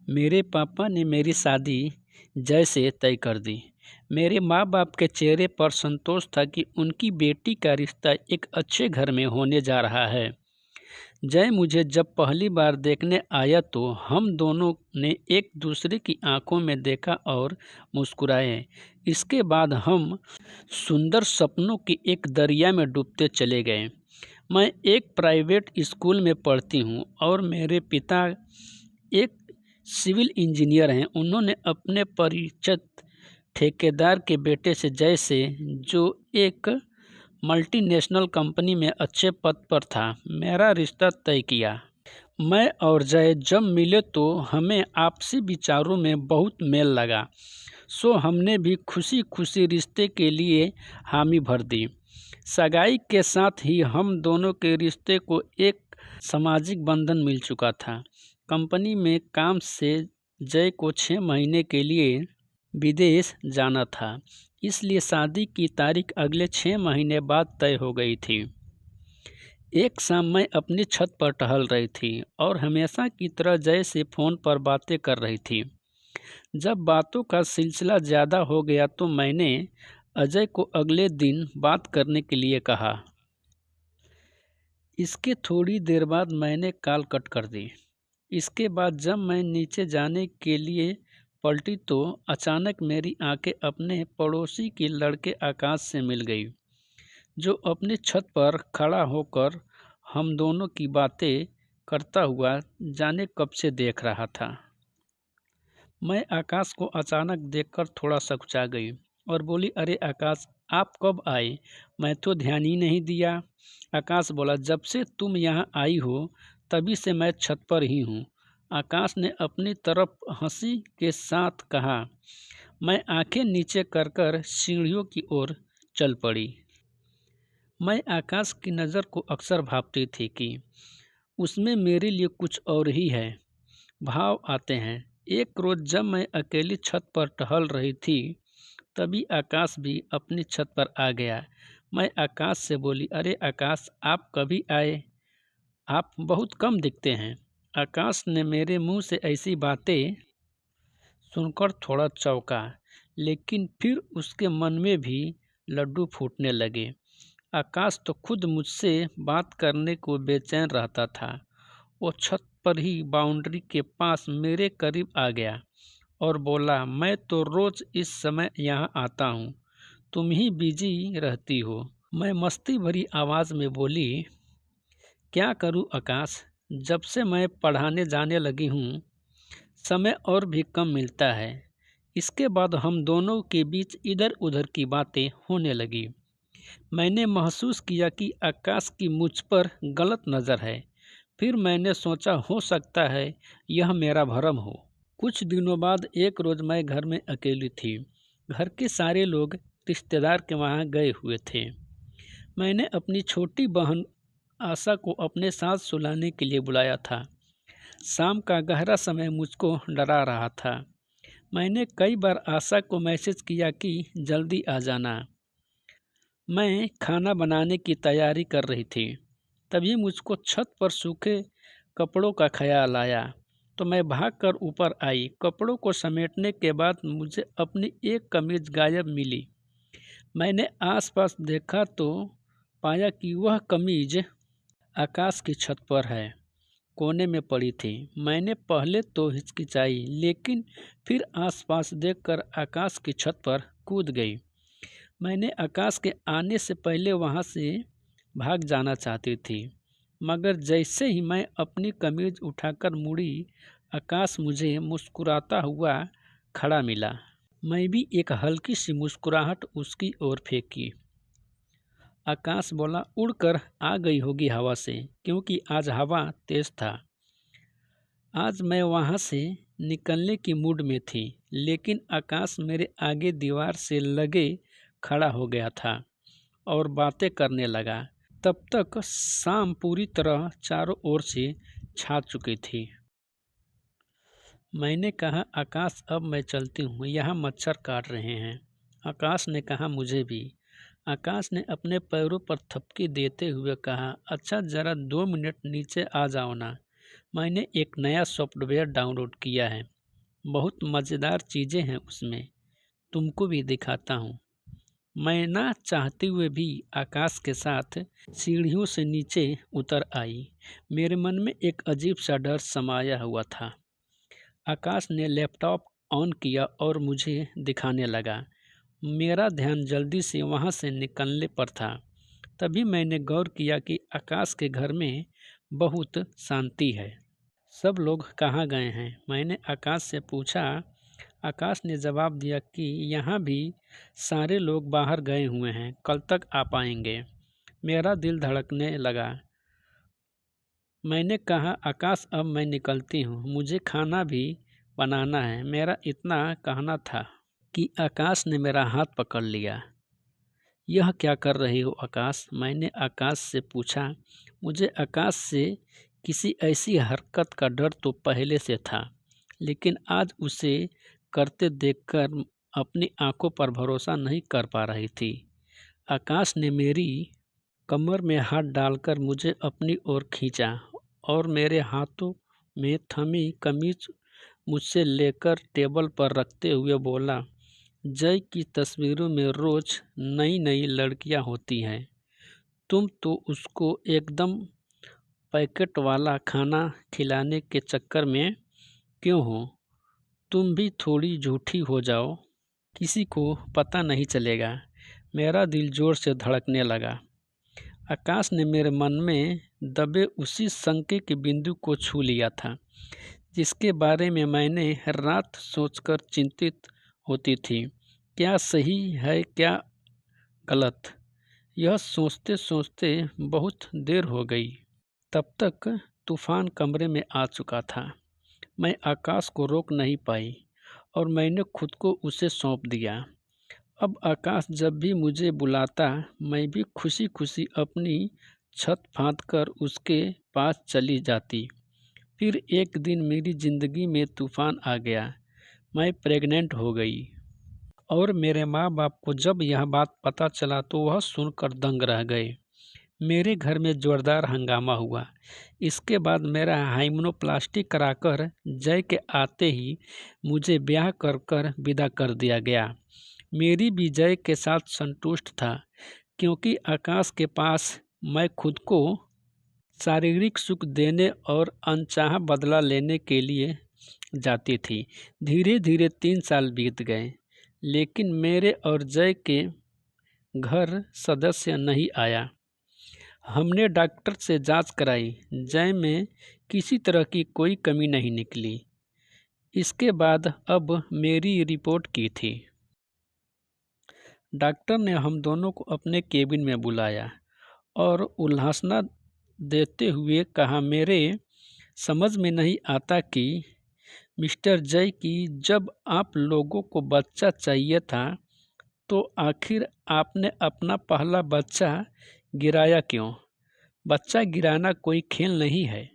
मेरे पापा ने मेरी शादी जय से तय कर दी। मेरे माँ-बाप के चेहरे पर संतोष था कि उनकी बेटी का रिश्ता एक अच्छे घर में होने जा रहा है। जय मुझे जब पहली बार देखने आया तो हम दोनों ने एक दूसरे की आंखों में देखा और मुस्कुराए। इसके बाद हम सुंदर सपनों की एक दरिया में डूबते चले गए। मैं एक प्राइवेट स्कूल में पढ़ती हूँ और मेरे पिता एक सिविल इंजीनियर हैं। उन्होंने अपने परिचित ठेकेदार के बेटे से जय से, जो एक मल्टीनेशनल कंपनी में अच्छे पद पर था, मेरा रिश्ता तय किया। मैं और जय जब मिले तो हमें आपसी विचारों में बहुत मेल लगा, सो हमने भी खुशी खुशी रिश्ते के लिए हामी भर दी। सगाई के साथ ही हम दोनों के रिश्ते को एक सामाजिक बंधन मिल चुका था। कंपनी में काम से जय को 6 महीने के लिए विदेश जाना था, इसलिए शादी की तारीख अगले 6 महीने बाद तय हो गई थी। एक शाम मैं अपनी छत पर टहल रही थी और हमेशा की तरह जय से फ़ोन पर बातें कर रही थी। जब बातों का सिलसिला ज़्यादा हो गया तो मैंने अजय को अगले दिन बात करने के लिए कहा। इसके थोड़ी देर बाद मैंने कॉल कट कर दी। इसके बाद जब मैं नीचे जाने के लिए पलटी तो अचानक मेरी आंखें अपने पड़ोसी के लड़के आकाश से मिल गई, जो अपनी छत पर खड़ा होकर हम दोनों की बातें करता हुआ जाने कब से देख रहा था। मैं आकाश को अचानक देखकर थोड़ा सकुचा गई और बोली, अरे आकाश, आप कब आए? मैं तो ध्यान ही नहीं दिया। आकाश बोला, जब से तुम यहाँ आई हो तभी से मैं छत पर ही हूँ। आकाश ने अपनी तरफ हंसी के साथ कहा। मैं आंखें नीचे कर कर सीढ़ियों की ओर चल पड़ी। मैं आकाश की नज़र को अक्सर भांपती थी कि उसमें मेरे लिए कुछ और ही है। भाव आते हैं। एक रोज़ जब मैं अकेली छत पर टहल रही थी तभी आकाश भी अपनी छत पर आ गया। मैं आकाश से बोली, अरे आकाश, आप कभी आए? आप बहुत कम दिखते हैं। आकाश ने मेरे मुंह से ऐसी बातें सुनकर थोड़ा चौंका, लेकिन फिर उसके मन में भी लड्डू फूटने लगे। आकाश तो खुद मुझसे बात करने को बेचैन रहता था। वो छत पर ही बाउंड्री के पास मेरे करीब आ गया और बोला, मैं तो रोज़ इस समय यहाँ आता हूँ, तुम ही बिजी रहती हो। मैं मस्ती भरी आवाज़ में बोली, क्या करूँ आकाश, जब से मैं पढ़ाने जाने लगी हूँ समय और भी कम मिलता है। इसके बाद हम दोनों के बीच इधर उधर की बातें होने लगी। मैंने महसूस किया कि आकाश की मुझ पर गलत नज़र है। फिर मैंने सोचा, हो सकता है यह मेरा भ्रम हो। कुछ दिनों बाद एक रोज़ मैं घर में अकेली थी। घर के सारे लोग रिश्तेदार के वहाँ गए हुए थे। मैंने अपनी छोटी बहन आशा को अपने साथ सुलाने के लिए बुलाया था। शाम का गहरा समय मुझको डरा रहा था। मैंने कई बार आशा को मैसेज किया कि जल्दी आ जाना। मैं खाना बनाने की तैयारी कर रही थी। तभी मुझको छत पर सूखे कपड़ों का ख्याल आया, तो मैं भागकर ऊपर आई। कपड़ों को समेटने के बाद मुझे अपनी एक कमीज गायब मिली। मैंने आसपास देखा तो पाया कि वह कमीज आकाश की छत पर है, कोने में पड़ी थी। मैंने पहले तो हिचकिचाई, लेकिन फिर आसपास देखकर आकाश की छत पर कूद गई। मैंने आकाश के आने से पहले वहां से भाग जाना चाहती थी, मगर जैसे ही मैं अपनी कमीज उठाकर मुड़ी, आकाश मुझे मुस्कुराता हुआ खड़ा मिला। मैं भी एक हल्की सी मुस्कुराहट उसकी ओर फेंकी। आकाश बोला, उड़कर आ गई होगी हवा से, क्योंकि आज हवा तेज था। आज मैं वहाँ से निकलने की मूड में थी, लेकिन आकाश मेरे आगे दीवार से लगे खड़ा हो गया था और बातें करने लगा। तब तक शाम पूरी तरह चारों ओर से छा चुकी थी। मैंने कहा, आकाश, अब मैं चलती हूँ, यहाँ मच्छर काट रहे हैं। आकाश ने कहा, मुझे भी। आकाश ने अपने पैरों पर थपकी देते हुए कहा, अच्छा ज़रा 2 मिनट नीचे आ जाओ ना, मैंने एक नया सॉफ्टवेयर डाउनलोड किया है, बहुत मज़ेदार चीज़ें हैं उसमें, तुमको भी दिखाता हूँ। मैं ना चाहते हुए भी आकाश के साथ सीढ़ियों से नीचे उतर आई। मेरे मन में एक अजीब सा डर समाया हुआ था। आकाश ने लैपटॉप ऑन किया और मुझे दिखाने लगा। मेरा ध्यान जल्दी से वहाँ से निकलने पर था। तभी मैंने गौर किया कि आकाश के घर में बहुत शांति है। सब लोग कहाँ गए हैं? मैंने आकाश से पूछा। आकाश ने जवाब दिया कि यहाँ भी सारे लोग बाहर गए हुए हैं, कल तक आ पाएंगे। मेरा दिल धड़कने लगा। मैंने कहा, आकाश अब मैं निकलती हूँ, मुझे खाना भी बनाना है। मेरा इतना कहना था कि आकाश ने मेरा हाथ पकड़ लिया। यह क्या कर रही हो आकाश? मैंने आकाश से पूछा। मुझे आकाश से किसी ऐसी हरकत का डर तो पहले से था, लेकिन आज उसे करते देखकर अपनी आंखों पर भरोसा नहीं कर पा रही थी। आकाश ने मेरी कमर में हाथ डालकर मुझे अपनी ओर खींचा और मेरे हाथों में थमी कमीज मुझसे लेकर टेबल पर रखते हुए बोला, जय की तस्वीरों में रोज नई नई लड़कियां होती हैं, तुम तो उसको एकदम पैकेट वाला खाना खिलाने के चक्कर में क्यों हो? तुम भी थोड़ी झूठी हो जाओ, किसी को पता नहीं चलेगा। मेरा दिल जोर से धड़कने लगा। आकाश ने मेरे मन में दबे उसी शंके के बिंदु को छू लिया था, जिसके बारे में मैंने रात सोचकर चिंतित होती थी। क्या सही है, क्या गलत? यह सोचते सोचते बहुत देर हो गई। तब तक तूफान कमरे में आ चुका था। मैं आकाश को रोक नहीं पाई और मैंने खुद को उसे सौंप दिया। अब आकाश जब भी मुझे बुलाता, मैं भी खुशी खुशी अपनी छत फाँद कर उसके पास चली जाती। फिर एक दिन मेरी ज़िंदगी में तूफान आ गया। मैं प्रेग्नेंट हो गई और मेरे माँ बाप को जब यह बात पता चला तो वह सुनकर दंग रह गए। मेरे घर में जोरदार हंगामा हुआ। इसके बाद मेरा हाइमेनोप्लास्टी कराकर जय के आते ही मुझे ब्याह कर कर विदा कर दिया गया। मेरी भी जय के साथ संतुष्ट था, क्योंकि आकाश के पास मैं खुद को शारीरिक सुख देने और अनचाहा बदला लेने के लिए जाती थी। धीरे धीरे 3 साल बीत गए, लेकिन मेरे और जय के घर सदस्य नहीं आया। हमने डॉक्टर से जांच कराई, जय में किसी तरह की कोई कमी नहीं निकली। इसके बाद अब मेरी रिपोर्ट की थी। डॉक्टर ने हम दोनों को अपने केबिन में बुलाया और उल्हासना देते हुए कहा, मेरे समझ में नहीं आता कि मिस्टर जय की जब आप लोगों को बच्चा चाहिए था तो आखिर आपने अपना पहला बच्चा गिराया क्यों? बच्चा गिराना कोई खेल नहीं है।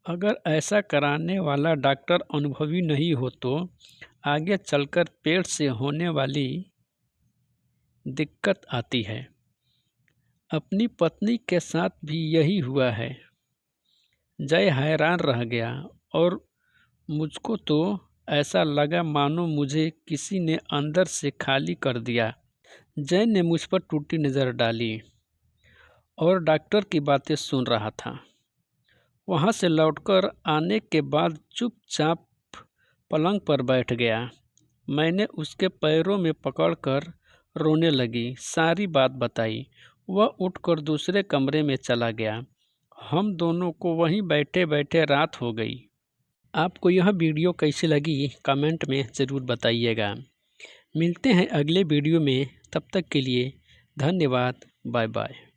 अगर ऐसा कराने वाला डॉक्टर अनुभवी नहीं हो तो आगे चलकर पेट से होने वाली दिक्कत आती है। अपनी पत्नी के साथ भी यही हुआ है। जय हैरान रह गया और मुझको तो ऐसा लगा मानो मुझे किसी ने अंदर से खाली कर दिया। जय ने मुझ पर टूटी नज़र डाली और डॉक्टर की बातें सुन रहा था। वहाँ से लौटकर आने के बाद चुपचाप पलंग पर बैठ गया। मैंने उसके पैरों में पकड़कर रोने लगी, सारी बात बताई। वह उठकर दूसरे कमरे में चला गया। हम दोनों को वहीं बैठे बैठे रात हो गई। आपको यह वीडियो कैसी लगी कमेंट में ज़रूर बताइएगा। मिलते हैं अगले वीडियो में, तब तक के लिए धन्यवाद। Bye bye.